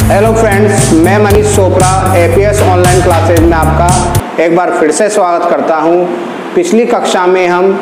Hello friends, मैं Manish Chopra APS online classes में आपका एक बार फिर से स्वागत करता हूं। पिछली कक्षा में हम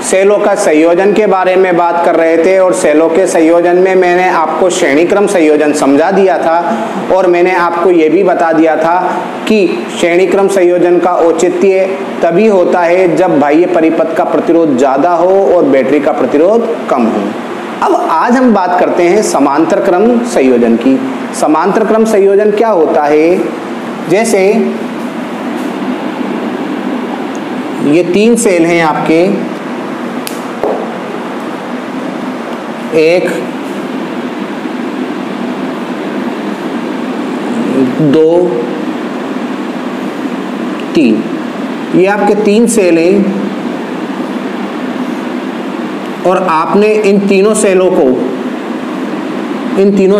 सेलों का संयोजन के बारे में बात कर रहे थे और सेलों के संयोजन में मैंने आपको श्रेणी क्रम संयोजन समझा दिया था और मैंने आपको ये भी बता दिया था कि श्रेणी क्रम संयोजन का औचित्य तभी होता है जब बाह्य परिपथ का प्रतिरोध ज़्यादा हो और बैटरी का प्रतिरोध कम हो। अब आज हम बात करते हैं समांतर क्रम संयोजन की। समांतर क्रम संयोजन क्या होता है? जैसे ये 3 सेल हैं आपके, 1 2 3, ये आपके 3 सेल हैं और आपने इन तीनों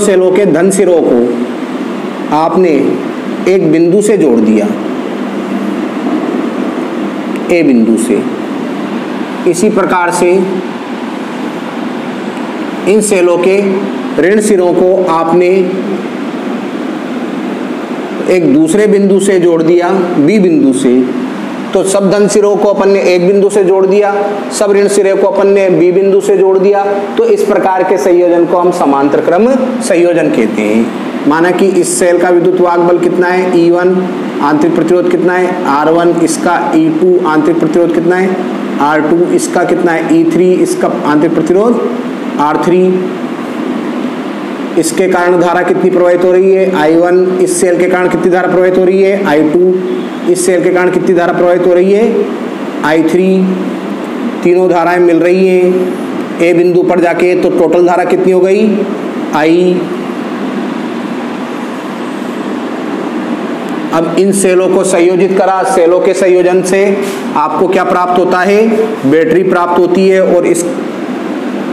सेलों के धन सिरों को आपने एक बिंदु से जोड़ दिया, ए बिंदु से। इसी प्रकार से इन सेलों के ऋण सिरों को आपने एक दूसरे बिंदु से जोड़ दिया, बी बिंदु से। तो सब धन सिरों को अपन ने एक बिंदु से जोड़ दिया, सब ऋण सिरे को अपन ने बी बिंदु से जोड़ दिया। तो इस प्रकार के संयोजन को हम समांतर क्रम संयोजन कहते हैं। माना कि इस सेल का विद्युत वाहक बल कितना है, E1, आंतरिक प्रतिरोध कितना है, R1, इसका E2 आंतरिक प्रतिरोध कितना है, R2, इसका कितना है, E3, इसका आंतरिक प्रतिरोध R3। इसके कारण धारा कितनी प्रवाहित हो रही है, I1। इस सेल के कारण कितनी धारा प्रवाहित हो रही है, I2। इस सेल के कारण कितनी धारा प्रवाहित हो रही है, I3। तीनों धाराएं मिल रही हैं ए बिंदु पर जाके, तो टोटल धारा कितनी हो गई, I। अब इन सेलों को संयोजित करा, सेलों के संयोजन से आपको क्या प्राप्त होता है, बैटरी प्राप्त होती है। और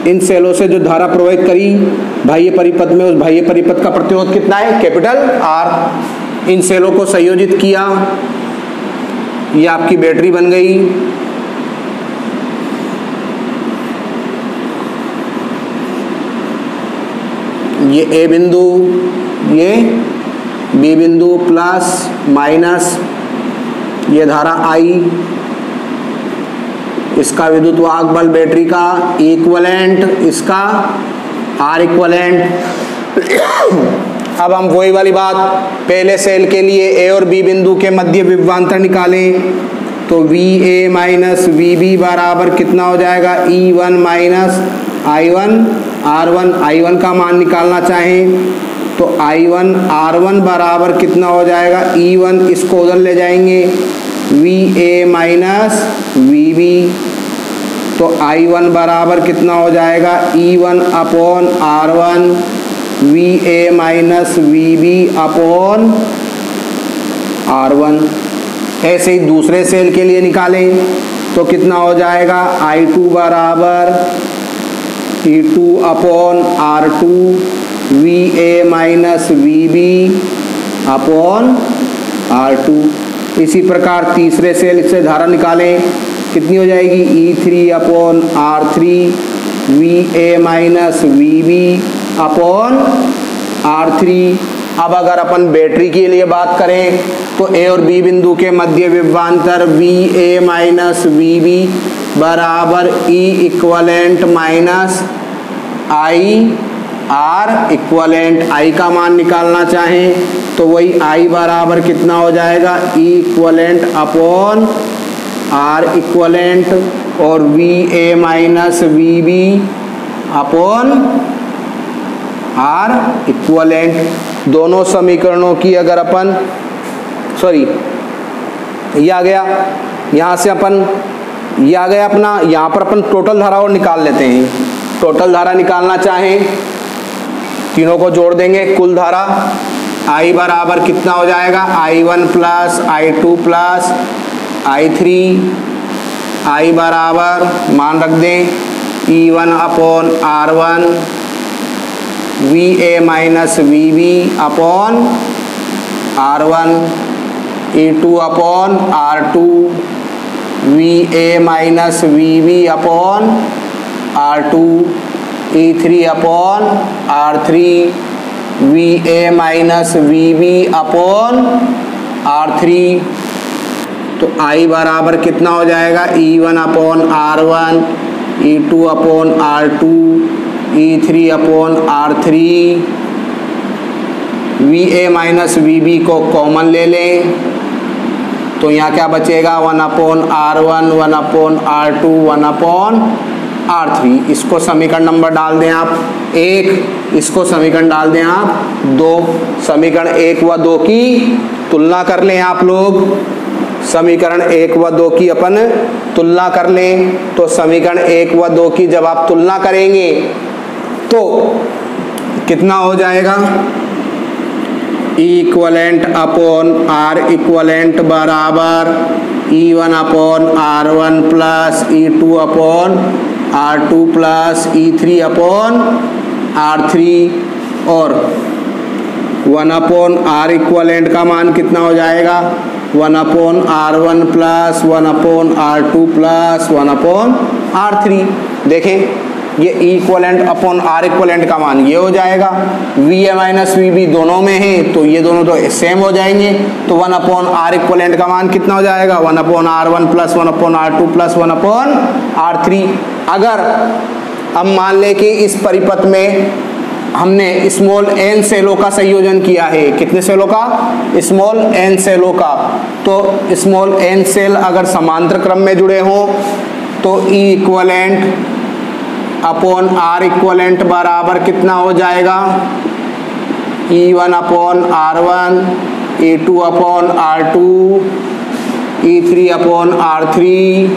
इन सेलों से जो धारा प्रवाहित करी बाह्य परिपथ में, उस बाह्य परिपथ का प्रतिरोध कितना है, कैपिटल R। इन सेलों को संयोजित किया, ये आपकी बैटरी बन गई। ये ए बिंदु, ये बी बिंदु, प्लस माइनस ये धारा I। इसका विद्युत वाहक बल बैटरी का इक्विवेलेंट, इसका R इक्विवेलेंट। अब हम वही वाली बात पहले सेल के लिए ए और बी बिंदु के मध्य विभवांतर निकालें, तो VA माइनस VB बराबर कितना हो जाएगा, E1 minus I1 R1। I1 का मान निकालना चाहें तो I1 R1 बराबर कितना हो जाएगा, E1, इसको उधर ले जाएंगे, VA माइनस VB। तो I1 बराबर कितना हो जाएगा, E1 upon R1 VA minus VB upon R1। ऐसे ही दूसरे सेल के लिए निकालें तो कितना हो जाएगा, I2 बराबर E2 upon R2 VA minus VB upon R2। इसी प्रकार तीसरे सेल से धारा निकालें, कितनी हो जाएगी, E3 upon R3 VA minus VB upon R3। अब अगर अपन बैटरी के लिए बात करें तो ए और बी बिंदु के मध्य विभवांतर VA माइनस VB बराबर E equivalent minus I R equivalent. I का मान निकालना चाहें तो वही I बराबर कितना हो जाएगा, E equivalent upon R equivalent और VA minus VB upon R equivalent. दोनों समीकरणों की अगर अपन ये आ गया, यहाँ से अपन ये आ गया अपना, यहाँ पर अपन टोटल धारा और निकाल लेते हैं। टोटल धारा निकालना चाहें तीनों को जोड़ देंगे, कुल धारा I बराबर कितना हो जाएगा, I1 plus I2 plus I3। I बराबर मान रख दें E1 upon R1 VA minus VB upon R1, E2 upon R2 VA minus VB upon R2, E3 upon R3 VA minus VB upon R3। तो I बराबर कितना हो जाएगा, E1 upon R1, E2 upon R2, E3 upon R3। VA minus VB को common ले लें तो यहाँ क्या बचेगा, 1 upon R1, 1 upon R2, 1 upon R3। इसको समीकरण नंबर डाल दें आप 1, इसको समीकरण डाल दें आप 2। समीकरण 1 व 2 की तुलना कर लें आप लोग। समीकरण 1 व 2 की अपन तुलना कर लें तो समीकरण 1 व 2 की जब आप तुलना करेंगे तो कितना हो जाएगा, इक्वलेंट अपॉन R इक्वलेंट बराबर E1 upon R1 plus E2 upon R2 plus E3 upon R3 और 1 अपॉन R इक्वलेंट का मान कितना हो जाएगा, 1 upon R1 plus 1 upon R2 plus 1 upon R3। देखें ये इक्वलेंट अपॉन R इक्वलेंट का मान ये हो जाएगा, VA माइनस VB दोनों में है तो ये दोनों तो सेम हो जाएंगे। तो 1 अपॉन R इक्वलेंट का मान कितना हो जाएगा, 1 upon R1 plus 1 upon R2 plus 1 upon R3। अगर अब मान ले कि इस परिपथ में हमने स्मॉल n सेलों का संयोजन किया है, कितने सेलों का, स्मॉल n सेलों का, तो स्मॉल n सेल अगर समांतर क्रम में जुड़े हों तो E equivalent upon R equivalent बराबर कितना हो जाएगा, E1 upon R1, E2 upon R2, E3 upon R3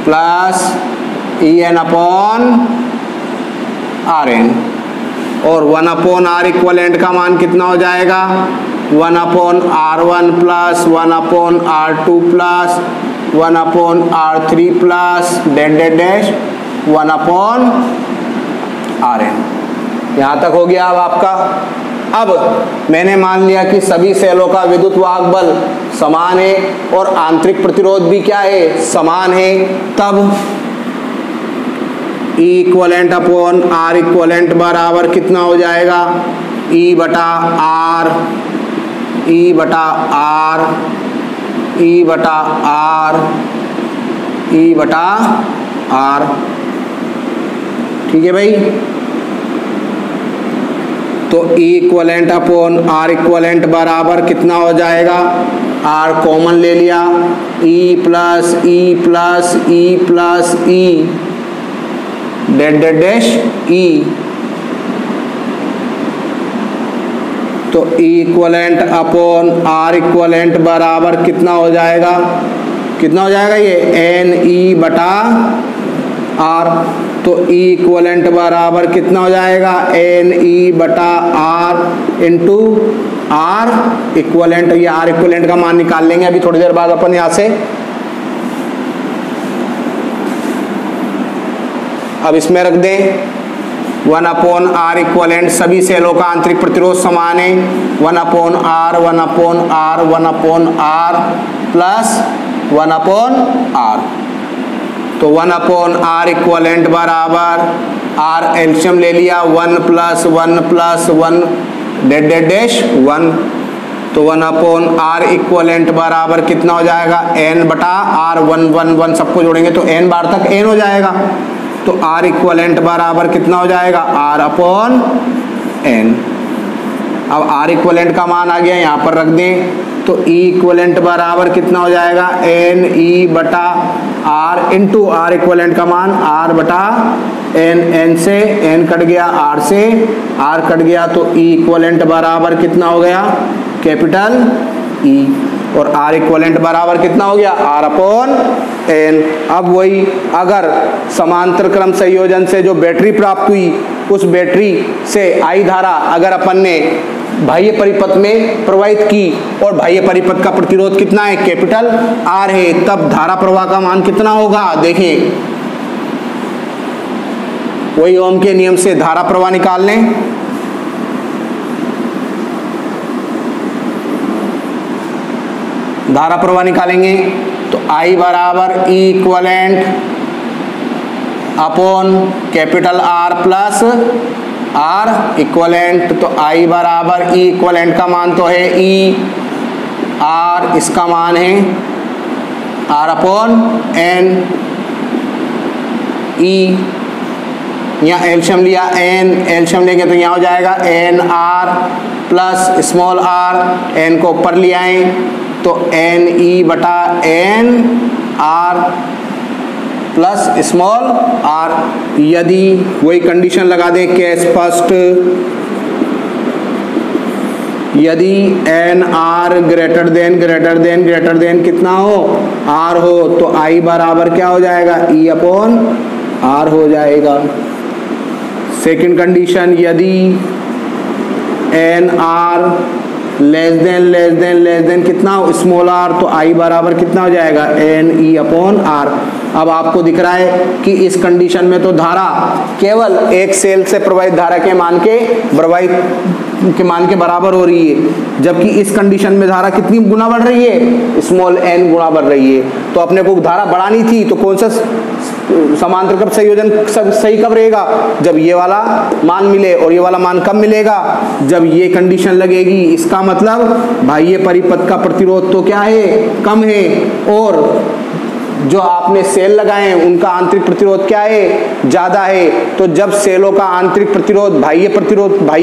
plus En upon Rn। और 1 अपॉन R इक्वलेंट का मान कितना हो जाएगा, 1 upon R1 plus 1 upon R2 plus 1 upon R3 plus dash 1 upon Rn। यहाँ तक हो गया अब आपका। अब मैंने मान लिया कि सभी सेलों का विद्युत वाहक बल समान है और आंतरिक प्रतिरोध भी क्या है, समान है। तब E equivalent upon R equivalent बराबर कितना हो जाएगा, E बटा R, E बटा R, E बटा R, E बटा R। ठीक है भाई। तो E equivalent upon R equivalent बराबर कितना हो जाएगा, R कॉमन ले लिया, E plus E plus E plus E dash E। तो E equivalent upon R equivalent बराबर कितना हो जाएगा, कितना हो जाएगा ये NE बटा R। तो E इक्वलेंट बराबर कितना हो जाएगा, NE बटा R इंटू R इक्वलेंट। ये R इक्वलेंट का मान निकाल लेंगे अभी थोड़ी देर बाद अपन यहाँ से। अब इसमें रख दें 1 अपॉन R इक्वलेंट, सभी सेलों का आंतरिक प्रतिरोध समान है, 1 upon R, 1 upon R, 1 upon R plus 1 upon R। तो 1 अपॉन R इक्वलेंट बराबर R एलसीएम ले लिया, 1 प्लस 1 प्लस 1 डैश 1। तो 1 अपॉन R इक्वलेंट बराबर कितना हो जाएगा, N बटा R, 1 1 1 सबको जोड़ेंगे तो N बार तक N हो जाएगा। तो R इक्वलेंट बराबर कितना हो जाएगा, R अपॉन N। अब R इक्वलेंट का मान आ गया, यहाँ पर रख दें। तो E इक्वलेंट बराबर कितना हो जाएगा, NE बटा R इंटू R इक्वलेंट का मान R बटा N से N कट गया, R से R कट गया। तो E इक्वलेंट बराबर कितना हो गया, कैपिटल E। और R इक्वलेंट बराबर कितना हो गया, R अपॉन N। अब वही अगर समांतर क्रम संयोजन से जो बैटरी प्राप्त हुई, उस बैटरी से I धारा अगर अपन ने बाह्य परिपथ में प्रवाहित की और बाह्य परिपथ का प्रतिरोध कितना है, कैपिटल R है, तब धारा प्रवाह का मान कितना होगा। देखें वही ओम के नियम से धारा प्रवाह निकाल लें। धारा प्रवाह निकालेंगे तो I बराबर E equivalent upon capital R plus R equivalent, तो आई बराबर ई इक्वलेंट का मान तो है ई आर, इसका मान है आर अपॉन एन ई, यहाँ एल्शियम लिया एन, एल्शियम लेंगे तो यहाँ हो जाएगा N R plus small R, N को ऊपर ले आए तो एन ई बटा N R plus small R. यदि वही कंडीशन लगा दें कि स्पष्ट यदि एन आर ग्रेटर देन कितना हो आर हो, तो आई बराबर क्या हो जाएगा ई अपॉन आर हो जाएगा। सेकंड कंडीशन, यदि एन आर लेस देन कितना हो स्मॉल आर, तो आई बराबर कितना हो जाएगा एन ई अपॉन आर। अब आपको दिख रहा है कि इस कंडीशन में तो धारा केवल एक सेल से प्रवाहित धारा के मान के बराबर हो रही है, जबकि इस कंडीशन में धारा कितनी गुना बढ़ रही है, स्मॉल एन गुना बढ़ रही है। तो अपने को धारा बढ़ानी थी, तो कौन सा समांतरक्रम संयोजन सही कब रहेगा, जब ये वाला मान मिले, और ये वाला मान कब मिलेगा, जब ये कंडीशन लगेगी। इसका मतलब बाह्य परिपथ का प्रतिरोध तो क्या है, कम है, और जो आपने सेल लगाए हैं उनका आंतरिक प्रतिरोध क्या है, ज्यादा है। तो जब सेलों का आंतरिक प्रतिरोध बाह्य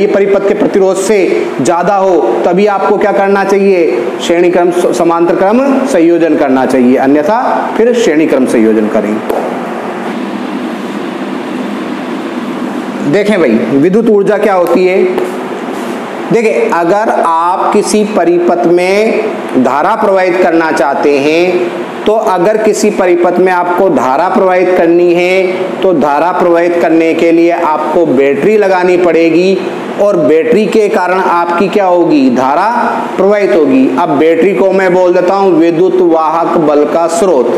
परिपथ के प्रतिरोध से ज्यादा हो, तभी आपको क्या करना चाहिए, श्रेणी क्रम समांतर क्रम संयोजन करना चाहिए, अन्यथा फिर श्रेणी क्रम संयोजन करें। देखें भाई, विद्युत ऊर्जा क्या होती है। देखिए, अगर आप किसी परिपथ में धारा प्रवाहित करना चाहते हैं, तो अगर किसी परिपथ में आपको धारा प्रवाहित करनी है, तो धारा प्रवाहित करने के लिए आपको बैटरी लगानी पड़ेगी, और बैटरी के कारण आपकी क्या होगी, धारा प्रवाहित होगी। अब बैटरी को मैं बोल देता हूं विद्युत वाहक बल का स्रोत।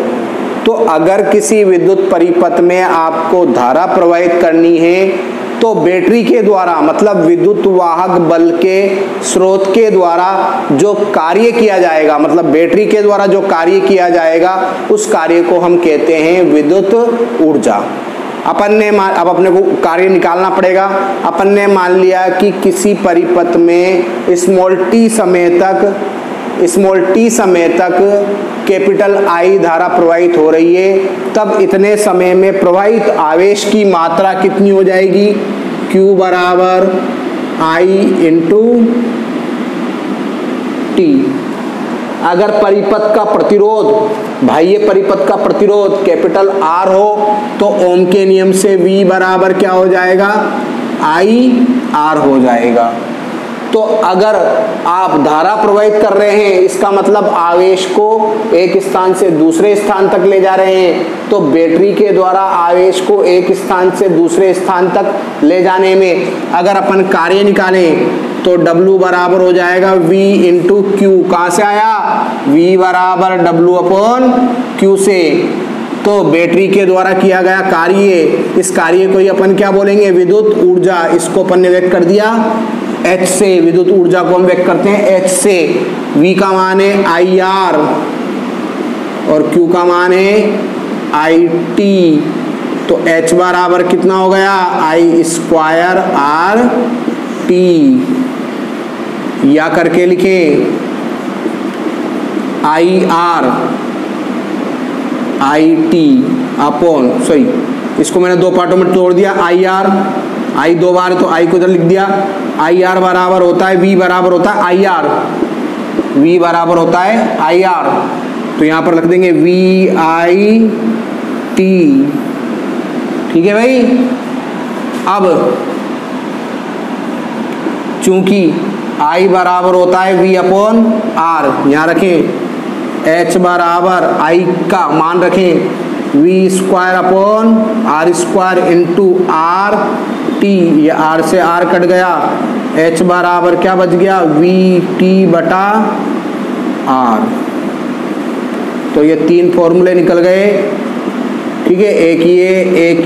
तो अगर किसी विद्युत परिपथ में आपको धारा प्रवाहित करनी है, तो बैटरी के द्वारा, मतलब विद्युत वाहक बल के स्रोत के द्वारा जो कार्य किया जाएगा, मतलब बैटरी के द्वारा जो कार्य किया जाएगा, उस कार्य को हम कहते हैं विद्युत ऊर्जा। अब अपने को कार्य निकालना पड़ेगा। अपन ने मान लिया कि किसी परिपथ में स्मॉल टी समय तक कैपिटल आई धारा प्रवाहित हो रही है, तब इतने समय में प्रवाहित आवेश की मात्रा कितनी हो जाएगी, Q बराबर आई इंटू टी। अगर परिपथ का प्रतिरोध, बाह्य परिपथ का प्रतिरोध कैपिटल R हो, तो ओम के नियम से V बराबर क्या हो जाएगा, आई आर हो जाएगा। तो अगर आप धारा प्रवाहित कर रहे हैं, इसका मतलब आवेश को एक स्थान से दूसरे स्थान तक ले जा रहे हैं, तो बैटरी के द्वारा आवेश को एक स्थान से दूसरे स्थान तक ले जाने में अगर अपन कार्य निकालें, तो W बराबर हो जाएगा V इंटू क्यू। कहाँ से आया, V बराबर W अपॉन क्यू से। तो बैटरी के द्वारा किया गया कार्य, इस कार्य को ही अपन क्या बोलेंगे, विद्युत ऊर्जा। इसको अपन ने व्यक्त कर दिया H से, विद्युत ऊर्जा को हम व्यक्त करते हैं H से। V का मान है IR और Q का मान है IT। तो H बराबर कितना हो गया, I स्क्वायर RT, या करके लिखे IR IT अपॉन, सॉरी इसको मैंने दो पार्टों में तोड़ दिया, IR आई दो बार, तो आई को इधर लिख दिया। IR बराबर होता है, V बराबर होता है IR, V बराबर होता है IR, तो यहां पर लिख देंगे VIT। ठीक है भाई। अब चूंकि I बराबर होता है V अपॉन R, यहां रखें H बराबर I का मान रखें V square upon R square into R T, ये R से R कट गया, H बराबर क्या बच गया, VT बटा R। तो ये तीन फॉर्मूले निकल गए। ठीक है, एक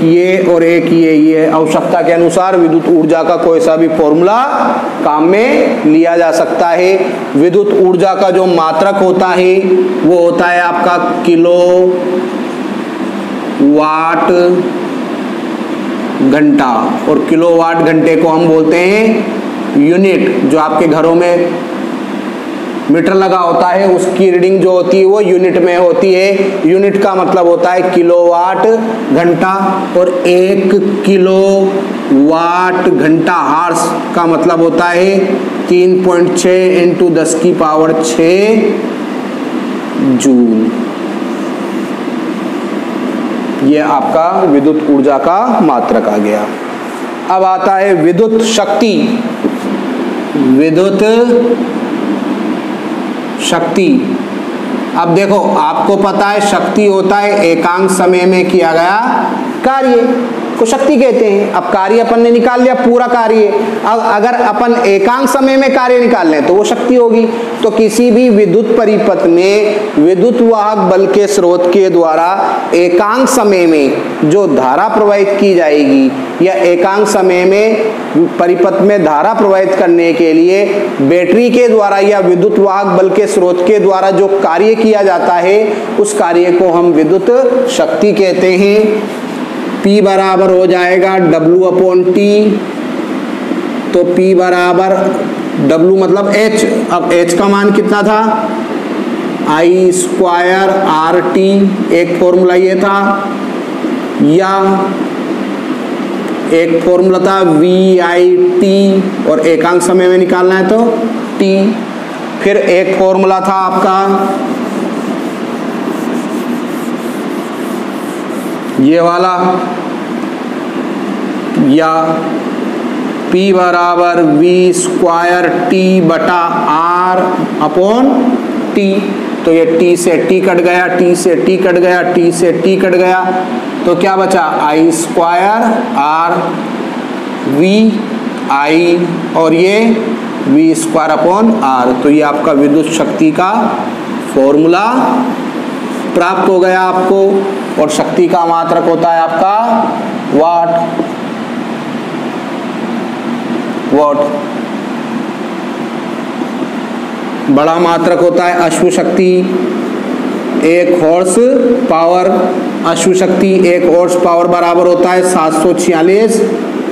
ये और एक ये आवश्यकता के अनुसार विद्युत ऊर्जा का कोई सा भी फॉर्मूला काम में लिया जा सकता है। विद्युत ऊर्जा का जो मात्रक होता है वो होता है आपका किलो वाट घंटा, और किलोवाट घंटे को हम बोलते हैं यूनिट। जो आपके घरों में मीटर लगा होता है उसकी रीडिंग जो होती है वो यूनिट में होती है। यूनिट का मतलब होता है किलोवाट घंटा, और 1 किलोवाट घंटा हार्स का मतलब होता है 3.6 × 10⁶ जूल। ये आपका विद्युत ऊर्जा का मात्रक आ गया। अब आता है विद्युत शक्ति। विद्युत शक्ति, अब देखो आपको पता है शक्ति होता है एकांक समय में किया गया कार्य को शक्ति कहते हैं। अब कार्य अपन ने निकाल लिया, पूरा कार्य। अब अगर अपन एकांक समय में कार्य निकाल लें तो वो शक्ति होगी। तो किसी भी विद्युत परिपथ में विद्युत वाहक बल के स्रोत के द्वारा एकांक समय में जो धारा प्रवाहित की जाएगी, या एकांक समय में परिपथ में धारा प्रवाहित करने के लिए बैटरी के द्वारा या विद्युत वाहक बल के स्रोत के द्वारा जो कार्य किया जाता है, उस कार्य को हम विद्युत शक्ति कहते हैं। P बराबर हो जाएगा W/T। तो P बराबर W मतलब H। अब H का मान कितना था, I²RT, एक फॉर्मूला ये था, या एक फॉर्मूला था VIT, और एकांक समय में निकालना है तो T। फिर एक फॉर्मूला था आपका ये वाला, या P बराबर V²T/R/T। तो ये T से T कट गया, T से T कट गया, T से T कट गया, तो क्या बचा I²RVI, और ये V²/R। तो ये आपका विद्युत शक्ति का फॉर्मूला प्राप्त हो गया आपको। और शक्ति का मात्रक होता है आपका वाट। बड़ा मात्रक होता है अश्व शक्ति, 1 हॉर्स पावर। अश्व शक्ति 1 हॉर्स पावर बराबर होता है 746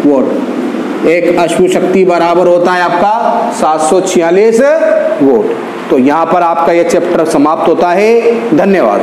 वोल्ट। एक अश्व शक्ति बराबर होता है आपका 746 वोल्ट। तो यहाँ पर आपका यह चैप्टर समाप्त होता है। धन्यवाद।